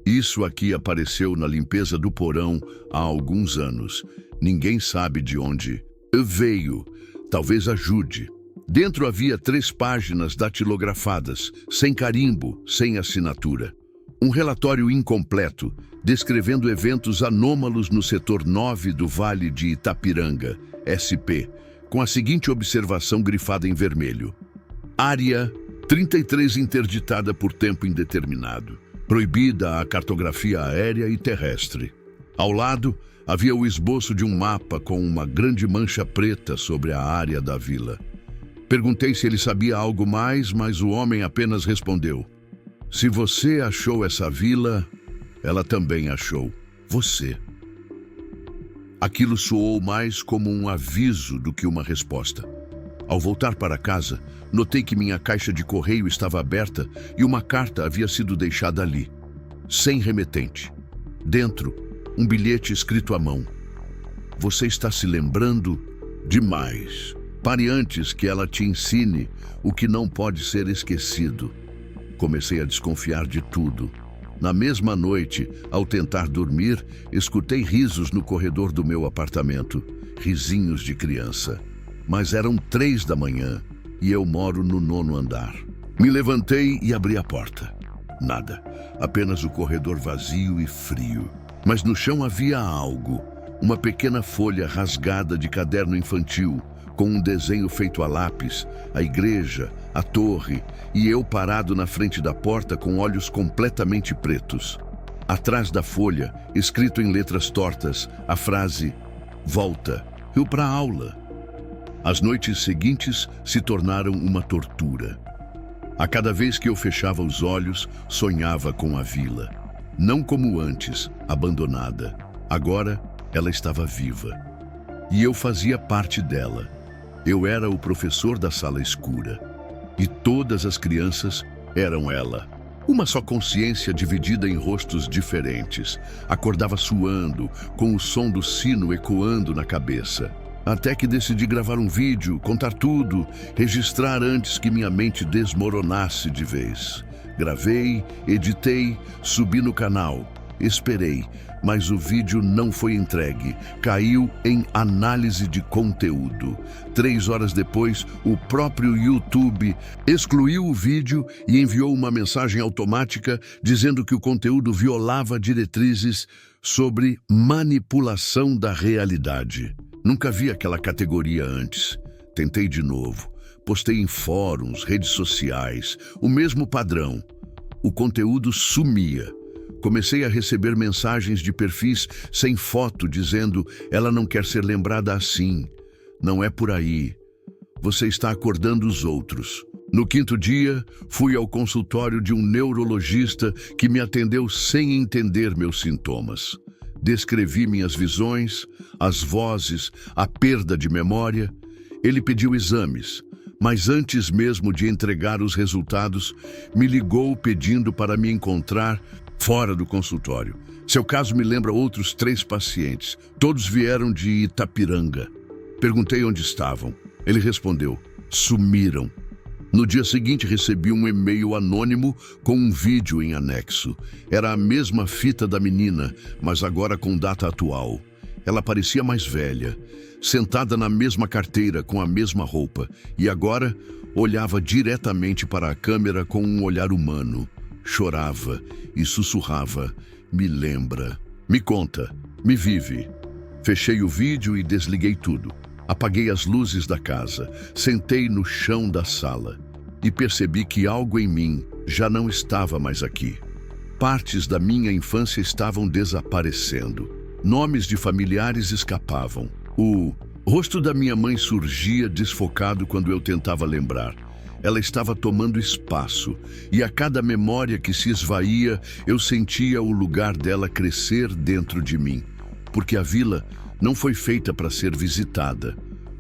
Isso aqui apareceu na limpeza do porão há alguns anos. Ninguém sabe de onde veio. Talvez ajude. Dentro havia 3 páginas datilografadas, sem carimbo, sem assinatura. Um relatório incompleto, descrevendo eventos anômalos no setor 9 do Vale de Itapiranga, SP, com a seguinte observação grifada em vermelho. Área 33 interditada por tempo indeterminado. Proibida a cartografia aérea e terrestre. Ao lado, havia o esboço de um mapa com uma grande mancha preta sobre a área da vila. Perguntei se ele sabia algo mais, mas o homem apenas respondeu: se você achou essa vila, ela também achou você. Aquilo soou mais como um aviso do que uma resposta. Ao voltar para casa, notei que minha caixa de correio estava aberta e uma carta havia sido deixada ali, sem remetente. Dentro, um bilhete escrito à mão. Você está se lembrando demais. Pare antes que ela te ensine o que não pode ser esquecido. Comecei a desconfiar de tudo. Na mesma noite, ao tentar dormir, escutei risos no corredor do meu apartamento. Risinhos de criança. Mas eram 3 da manhã e eu moro no 9º andar. Me levantei e abri a porta. Nada. Apenas o corredor vazio e frio. Mas no chão havia algo. Uma pequena folha rasgada de caderno infantil, com um desenho feito a lápis, a igreja, a torre, e eu parado na frente da porta com olhos completamente pretos. Atrás da folha, escrito em letras tortas, a frase: volta, eu para a aula. As noites seguintes se tornaram uma tortura. A cada vez que eu fechava os olhos, sonhava com a vila. Não como antes, abandonada. Agora, ela estava viva. E eu fazia parte dela. Eu era o professor da sala escura. E todas as crianças eram ela. Uma só consciência dividida em rostos diferentes. Acordava suando, com o som do sino ecoando na cabeça. Até que decidi gravar um vídeo, contar tudo, registrar antes que minha mente desmoronasse de vez. Gravei, editei, subi no canal. Esperei, mas o vídeo não foi entregue. Caiu em análise de conteúdo. 3 horas depois, o próprio YouTube excluiu o vídeo e enviou uma mensagem automática dizendo que o conteúdo violava diretrizes sobre manipulação da realidade. Nunca vi aquela categoria antes. Tentei de novo. Postei em fóruns, redes sociais, o mesmo padrão. O conteúdo sumia. Comecei a receber mensagens de perfis sem foto dizendo: ela não quer ser lembrada assim. Não é por aí. Você está acordando os outros. No 5º dia, fui ao consultório de um neurologista que me atendeu sem entender meus sintomas. Descrevi minhas visões, as vozes, a perda de memória. Ele pediu exames, mas antes mesmo de entregar os resultados, me ligou pedindo para me encontrar fora do consultório. Seu caso me lembra outros 3 pacientes. Todos vieram de Itapiranga. Perguntei onde estavam. Ele respondeu: sumiram. No dia seguinte recebi um e-mail anônimo com um vídeo em anexo. Era a mesma fita da menina, mas agora com data atual. Ela parecia mais velha, sentada na mesma carteira com a mesma roupa, e agora olhava diretamente para a câmera com um olhar humano. Chorava e sussurrava: me lembra, me conta, me vive. Fechei o vídeo e desliguei tudo. Apaguei as luzes da casa, sentei no chão da sala. e percebi que algo em mim já não estava mais aqui. Partes da minha infância estavam desaparecendo. Nomes de familiares escapavam. O rosto da minha mãe surgia desfocado quando eu tentava lembrar. Ela estava tomando espaço, e a cada memória que se esvaía, eu sentia o lugar dela crescer dentro de mim. Porque a vila não foi feita para ser visitada.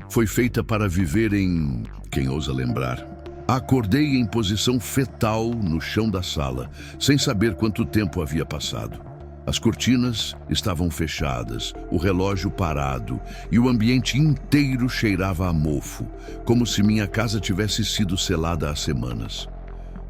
Foi feita para viver em... Quem ousa lembrar? Acordei em posição fetal no chão da sala, sem saber quanto tempo havia passado. As cortinas estavam fechadas, o relógio parado e o ambiente inteiro cheirava a mofo, como se minha casa tivesse sido selada há semanas.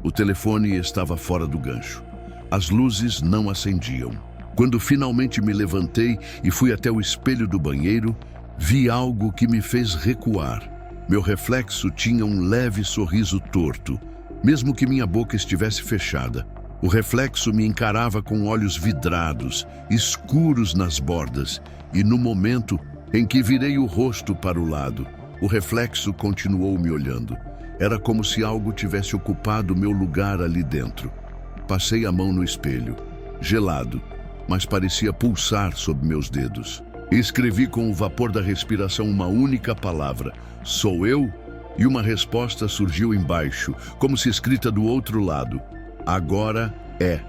O telefone estava fora do gancho. As luzes não acendiam. Quando finalmente me levantei e fui até o espelho do banheiro, vi algo que me fez recuar. Meu reflexo tinha um leve sorriso torto, mesmo que minha boca estivesse fechada. O reflexo me encarava com olhos vidrados, escuros nas bordas, e no momento em que virei o rosto para o lado, o reflexo continuou me olhando. Era como se algo tivesse ocupado meu lugar ali dentro. Passei a mão no espelho, gelado, mas parecia pulsar sob meus dedos. Escrevi com o vapor da respiração uma única palavra: sou eu? E uma resposta surgiu embaixo, como se escrita do outro lado: agora é.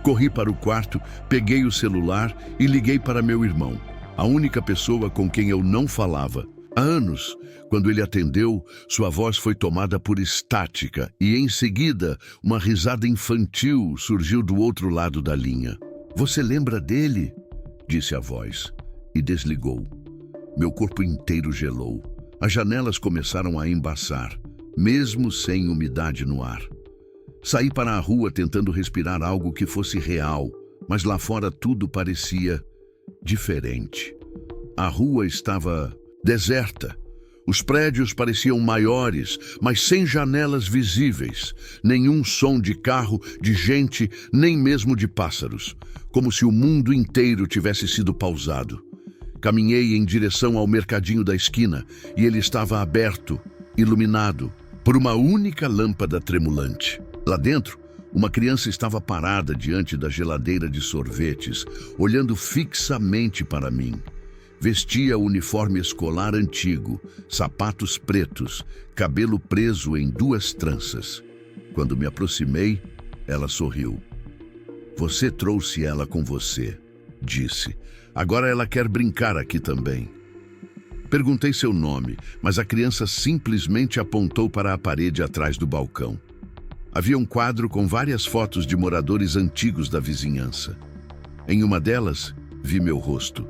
Corri para o quarto, peguei o celular e liguei para meu irmão, a única pessoa com quem eu não falava. Há anos, quando ele atendeu, sua voz foi tomada por estática e, em seguida, uma risada infantil surgiu do outro lado da linha. Você lembra dele? Disse a voz, e desligou. Meu corpo inteiro gelou. As janelas começaram a embaçar, mesmo sem umidade no ar. Saí para a rua tentando respirar algo que fosse real, mas lá fora tudo parecia diferente. A rua estava deserta. Os prédios pareciam maiores, mas sem janelas visíveis. Nenhum som de carro, de gente, nem mesmo de pássaros. Como se o mundo inteiro tivesse sido pausado. Caminhei em direção ao mercadinho da esquina e ele estava aberto, iluminado, por uma única lâmpada tremulante. Lá dentro, uma criança estava parada diante da geladeira de sorvetes, olhando fixamente para mim. Vestia uniforme escolar antigo, sapatos pretos, cabelo preso em 2 tranças. Quando me aproximei, ela sorriu. Você trouxe ela com você, disse. Agora ela quer brincar aqui também. Perguntei seu nome, mas a criança simplesmente apontou para a parede atrás do balcão. Havia um quadro com várias fotos de moradores antigos da vizinhança. Em uma delas, vi meu rosto.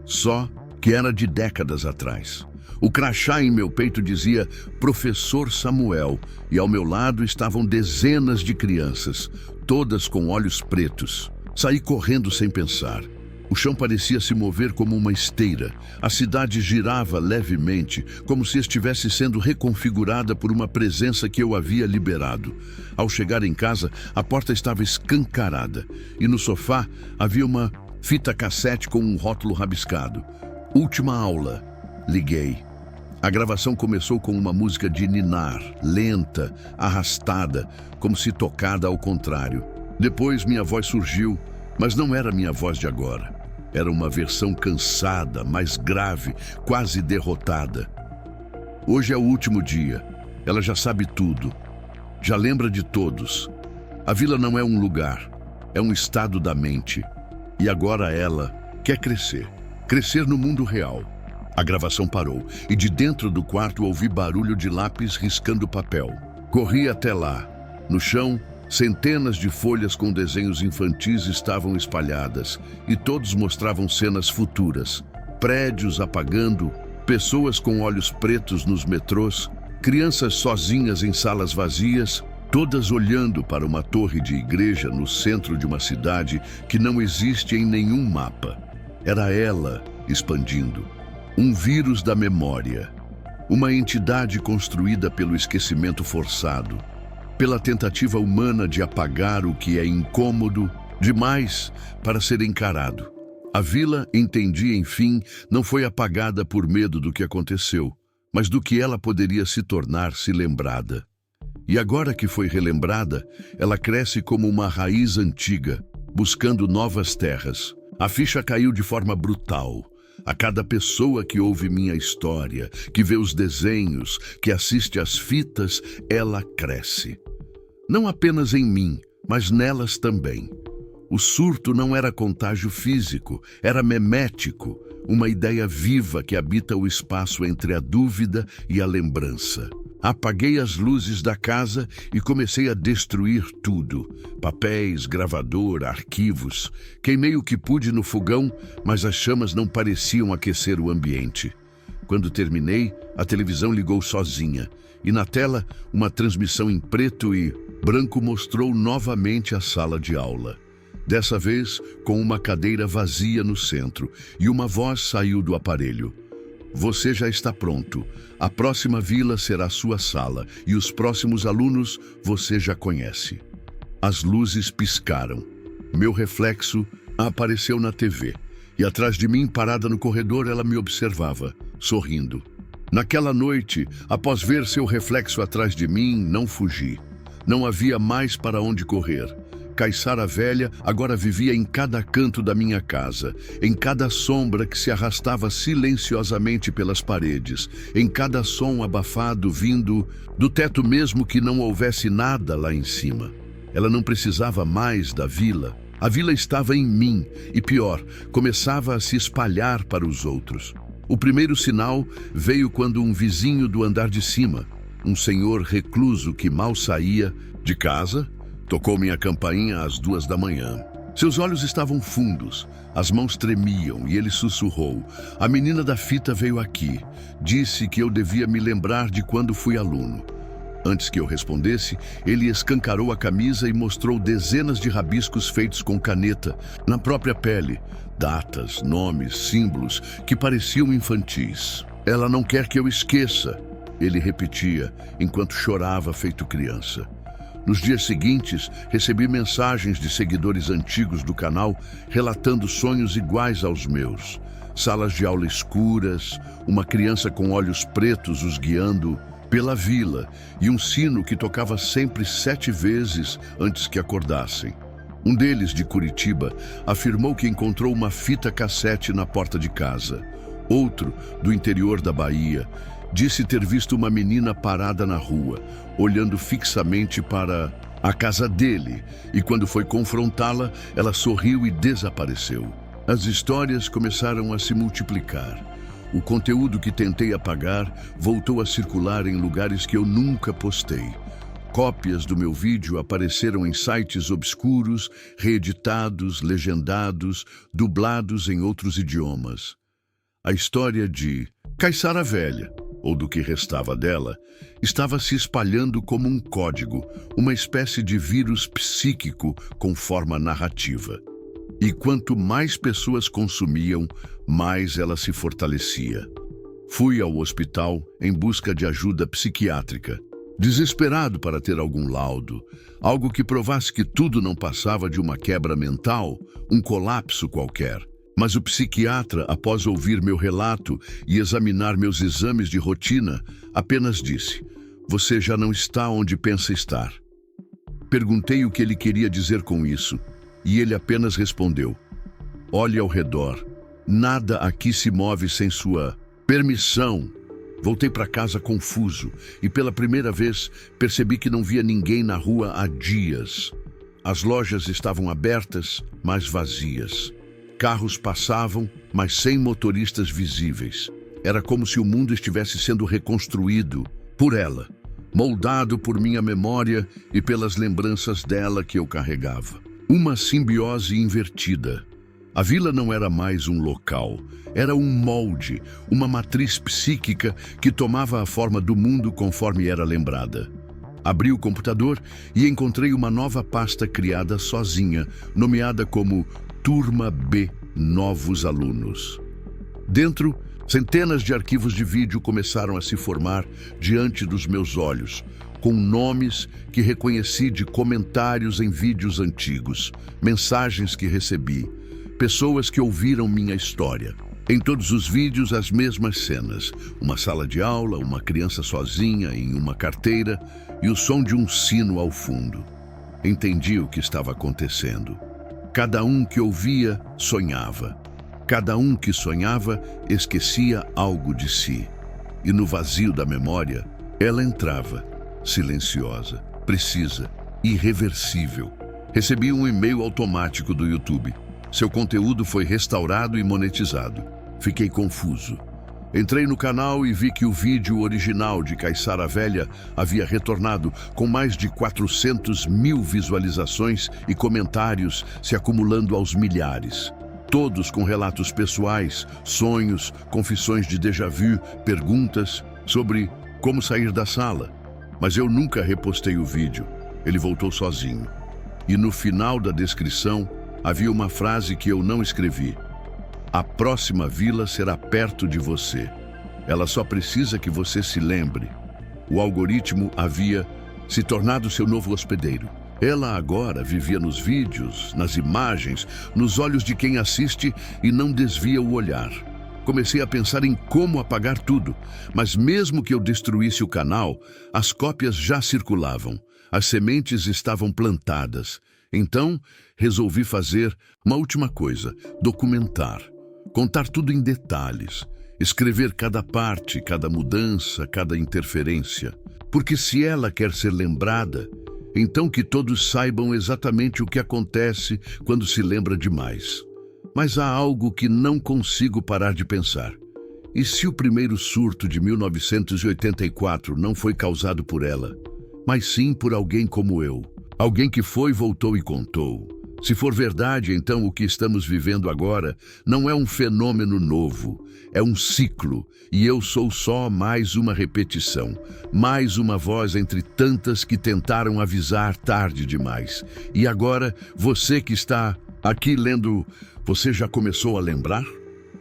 Só que era de décadas atrás. O crachá em meu peito dizia Professor Samuel, e ao meu lado estavam dezenas de crianças, todas com olhos pretos. Saí correndo sem pensar. O chão parecia se mover como uma esteira. A cidade girava levemente, como se estivesse sendo reconfigurada por uma presença que eu havia liberado. Ao chegar em casa, a porta estava escancarada, e no sofá havia uma fita cassete com um rótulo rabiscado. Última aula. Liguei. A gravação começou com uma música de ninar, lenta, arrastada, como se tocada ao contrário. Depois minha voz surgiu, mas não era minha voz de agora. Era uma versão cansada, mais grave, quase derrotada. Hoje é o último dia. Ela já sabe tudo. Já lembra de todos. A vila não é um lugar, é um estado da mente. E agora ela quer crescer. Crescer no mundo real. A gravação parou e de dentro do quarto ouvi barulho de lápis riscando papel. Corri até lá. No chão, centenas de folhas com desenhos infantis estavam espalhadas e todos mostravam cenas futuras. Prédios apagando, pessoas com olhos pretos nos metrôs, crianças sozinhas em salas vazias, todas olhando para uma torre de igreja no centro de uma cidade que não existe em nenhum mapa. Era ela expandindo. Um vírus da memória. Uma entidade construída pelo esquecimento forçado. Pela tentativa humana de apagar o que é incômodo demais para ser encarado. A vila, entendi enfim, não foi apagada por medo do que aconteceu, mas do que ela poderia se tornar se lembrada. E agora que foi relembrada, ela cresce como uma raiz antiga, buscando novas terras. A ficha caiu de forma brutal. A cada pessoa que ouve minha história, que vê os desenhos, que assiste às fitas, ela cresce. Não apenas em mim, mas nelas também. O surto não era contágio físico, era memético, uma ideia viva que habita o espaço entre a dúvida e a lembrança. Apaguei as luzes da casa e comecei a destruir tudo. Papéis, gravador, arquivos. Queimei o que pude no fogão, mas as chamas não pareciam aquecer o ambiente. Quando terminei, a televisão ligou sozinha. E na tela, uma transmissão em preto e branco mostrou novamente a sala de aula. Dessa vez, com uma cadeira vazia no centro, e uma voz saiu do aparelho. Você já está pronto. A próxima vila será sua sala, e os próximos alunos você já conhece. As luzes piscaram. Meu reflexo apareceu na TV, e atrás de mim, parada no corredor, ela me observava, sorrindo. Naquela noite, após ver seu reflexo atrás de mim, não fugi. Não havia mais para onde correr. Caiçara Velha agora vivia em cada canto da minha casa, em cada sombra que se arrastava silenciosamente pelas paredes, em cada som abafado vindo do teto mesmo que não houvesse nada lá em cima. Ela não precisava mais da vila. A vila estava em mim e, pior, começava a se espalhar para os outros. O primeiro sinal veio quando um vizinho do andar de cima, um senhor recluso que mal saía de casa, tocou minha campainha às 2 da manhã. Seus olhos estavam fundos, as mãos tremiam e ele sussurrou. A menina da fita veio aqui. Disse que eu devia me lembrar de quando fui aluno. Antes que eu respondesse, ele escancarou a camisa e mostrou dezenas de rabiscos feitos com caneta, na própria pele. Datas, nomes, símbolos que pareciam infantis. Ela não quer que eu esqueça, ele repetia, enquanto chorava feito criança. Nos dias seguintes, recebi mensagens de seguidores antigos do canal relatando sonhos iguais aos meus. Salas de aula escuras, uma criança com olhos pretos os guiando pela vila e um sino que tocava sempre 7 vezes antes que acordassem. Um deles, de Curitiba, afirmou que encontrou uma fita cassete na porta de casa. Outro, do interior da Bahia, disse ter visto uma menina parada na rua, olhando fixamente para a casa dele, e quando foi confrontá-la, ela sorriu e desapareceu. As histórias começaram a se multiplicar. O conteúdo que tentei apagar voltou a circular em lugares que eu nunca postei. Cópias do meu vídeo apareceram em sites obscuros, reeditados, legendados, dublados em outros idiomas. A história de Caiçara Velha, ou do que restava dela, estava se espalhando como um código, uma espécie de vírus psíquico com forma narrativa. E quanto mais pessoas consumiam, mais ela se fortalecia. Fui ao hospital em busca de ajuda psiquiátrica, desesperado para ter algum laudo, algo que provasse que tudo não passava de uma quebra mental, um colapso qualquer. Mas o psiquiatra, após ouvir meu relato e examinar meus exames de rotina, apenas disse: "Você já não está onde pensa estar." Perguntei o que ele queria dizer com isso, e ele apenas respondeu: "Olhe ao redor. Nada aqui se move sem sua permissão." Voltei para casa confuso e pela primeira vez percebi que não via ninguém na rua há dias. As lojas estavam abertas, mas vazias. Carros passavam, mas sem motoristas visíveis. Era como se o mundo estivesse sendo reconstruído por ela, moldado por minha memória e pelas lembranças dela que eu carregava. Uma simbiose invertida. A vila não era mais um local, era um molde, uma matriz psíquica que tomava a forma do mundo conforme era lembrada. Abri o computador e encontrei uma nova pasta criada sozinha, nomeada como Turma B, Novos Alunos. Dentro, centenas de arquivos de vídeo começaram a se formar diante dos meus olhos, com nomes que reconheci de comentários em vídeos antigos, mensagens que recebi, pessoas que ouviram minha história. Em todos os vídeos, as mesmas cenas. Uma sala de aula, uma criança sozinha em uma carteira e o som de um sino ao fundo. Entendi o que estava acontecendo. Cada um que ouvia, sonhava. Cada um que sonhava, esquecia algo de si. E no vazio da memória, ela entrava, silenciosa, precisa, irreversível. Recebi um e-mail automático do YouTube. Seu conteúdo foi restaurado e monetizado. Fiquei confuso. Entrei no canal e vi que o vídeo original de Caiçara Velha havia retornado com mais de 400 mil visualizações e comentários se acumulando aos milhares. Todos com relatos pessoais, sonhos, confissões de déjà vu, perguntas sobre como sair da sala. Mas eu nunca repostei o vídeo. Ele voltou sozinho. E no final da descrição havia uma frase que eu não escrevi. A próxima vila será perto de você. Ela só precisa que você se lembre. O algoritmo havia se tornado seu novo hospedeiro. Ela agora vivia nos vídeos, nas imagens, nos olhos de quem assiste e não desvia o olhar. Comecei a pensar em como apagar tudo, mas mesmo que eu destruísse o canal, as cópias já circulavam. As sementes estavam plantadas. Então, resolvi fazer uma última coisa: documentar. Contar tudo em detalhes, escrever cada parte, cada mudança, cada interferência. Porque se ela quer ser lembrada, então que todos saibam exatamente o que acontece quando se lembra demais. Mas há algo que não consigo parar de pensar. E se o primeiro surto de 1984 não foi causado por ela, mas sim por alguém como eu? Alguém que foi, voltou e contou. Se for verdade, então o que estamos vivendo agora não é um fenômeno novo, é um ciclo, e eu sou só mais uma repetição, mais uma voz entre tantas que tentaram avisar tarde demais. E agora, você que está aqui lendo, você já começou a lembrar?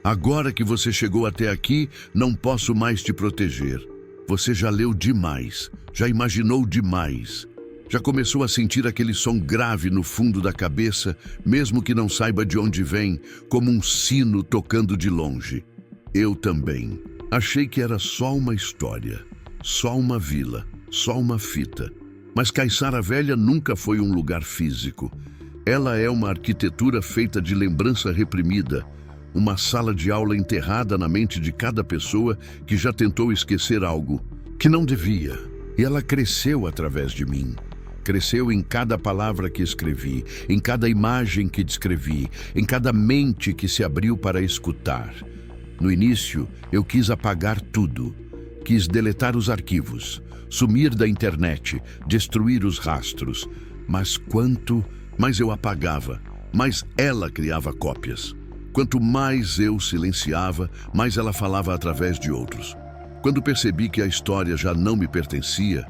Agora que você chegou até aqui, não posso mais te proteger. Você já leu demais, já imaginou demais. Já começou a sentir aquele som grave no fundo da cabeça, mesmo que não saiba de onde vem, como um sino tocando de longe. Eu também. Achei que era só uma história, só uma vila, só uma fita. Mas Caiçara Velha nunca foi um lugar físico. Ela é uma arquitetura feita de lembrança reprimida, uma sala de aula enterrada na mente de cada pessoa que já tentou esquecer algo que não devia. E ela cresceu através de mim. Cresceu em cada palavra que escrevi, em cada imagem que descrevi, em cada mente que se abriu para escutar. No início, eu quis apagar tudo. Quis deletar os arquivos, sumir da internet, destruir os rastros. Mas quanto mais eu apagava, mais ela criava cópias. Quanto mais eu silenciava, mais ela falava através de outros. Quando percebi que a história já não me pertencia,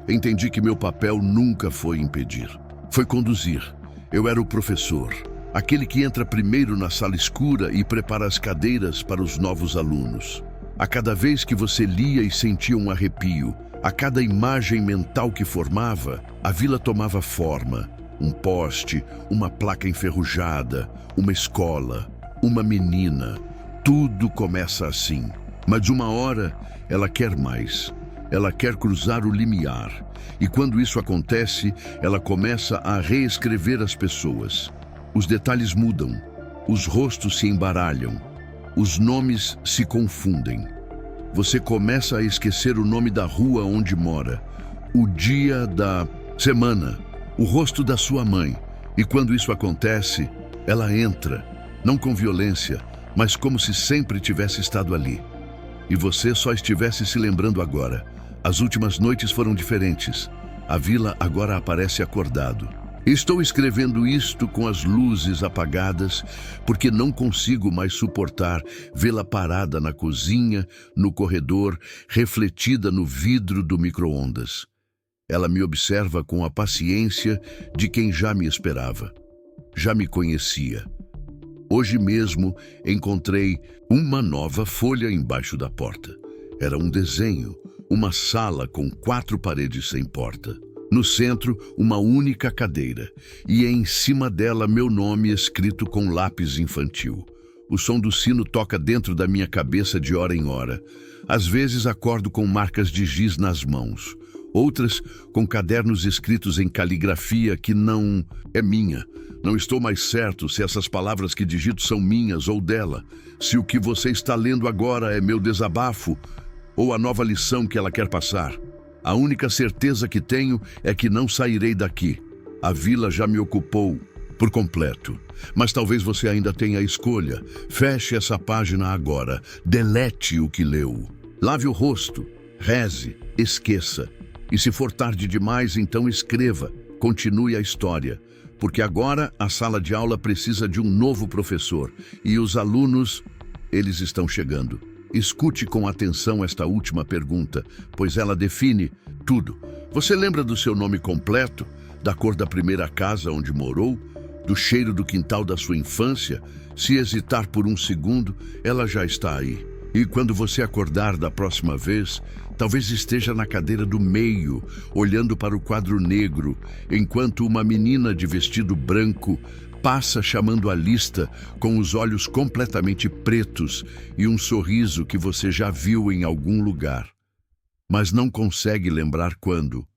entendi que meu papel nunca foi impedir. Foi conduzir. Eu era o professor, aquele que entra primeiro na sala escura e prepara as cadeiras para os novos alunos. A cada vez que você lia e sentia um arrepio, a cada imagem mental que formava, a vila tomava forma. Um poste, uma placa enferrujada, uma escola, uma menina. Tudo começa assim. Mas uma hora, ela quer mais. Ela quer cruzar o limiar. E quando isso acontece, ela começa a reescrever as pessoas. Os detalhes mudam. Os rostos se embaralham. Os nomes se confundem. Você começa a esquecer o nome da rua onde mora, o dia da semana, o rosto da sua mãe. E quando isso acontece, ela entra, não com violência, mas como se sempre tivesse estado ali. E você só estivesse se lembrando agora. As últimas noites foram diferentes. A vila agora aparece acordado. Estou escrevendo isto com as luzes apagadas, porque não consigo mais suportar vê-la parada na cozinha, no corredor, refletida no vidro do micro-ondas. Ela me observa com a paciência de quem já me esperava. Já me conhecia. Hoje mesmo encontrei uma nova folha embaixo da porta. Era um desenho, uma sala com 4 paredes sem porta. No centro, uma única cadeira, e em cima dela meu nome escrito com lápis infantil. O som do sino toca dentro da minha cabeça de hora em hora. Às vezes acordo com marcas de giz nas mãos. Outras com cadernos escritos em caligrafia que não é minha. Não estou mais certo se essas palavras que digito são minhas ou dela. Se o que você está lendo agora é meu desabafo ou a nova lição que ela quer passar. A única certeza que tenho é que não sairei daqui. A vila já me ocupou por completo. Mas talvez você ainda tenha a escolha. Feche essa página agora. Delete o que leu. Lave o rosto. Reze. Esqueça. E se for tarde demais, então escreva. Continue a história. Porque agora a sala de aula precisa de um novo professor. E os alunos, eles estão chegando. Escute com atenção esta última pergunta, pois ela define tudo. Você lembra do seu nome completo? Da cor da primeira casa onde morou? Do cheiro do quintal da sua infância? Se hesitar por um segundo, ela já está aí. E quando você acordar da próxima vez, talvez esteja na cadeira do meio, olhando para o quadro negro, enquanto uma menina de vestido branco passa chamando a lista com os olhos completamente pretos e um sorriso que você já viu em algum lugar, mas não consegue lembrar quando.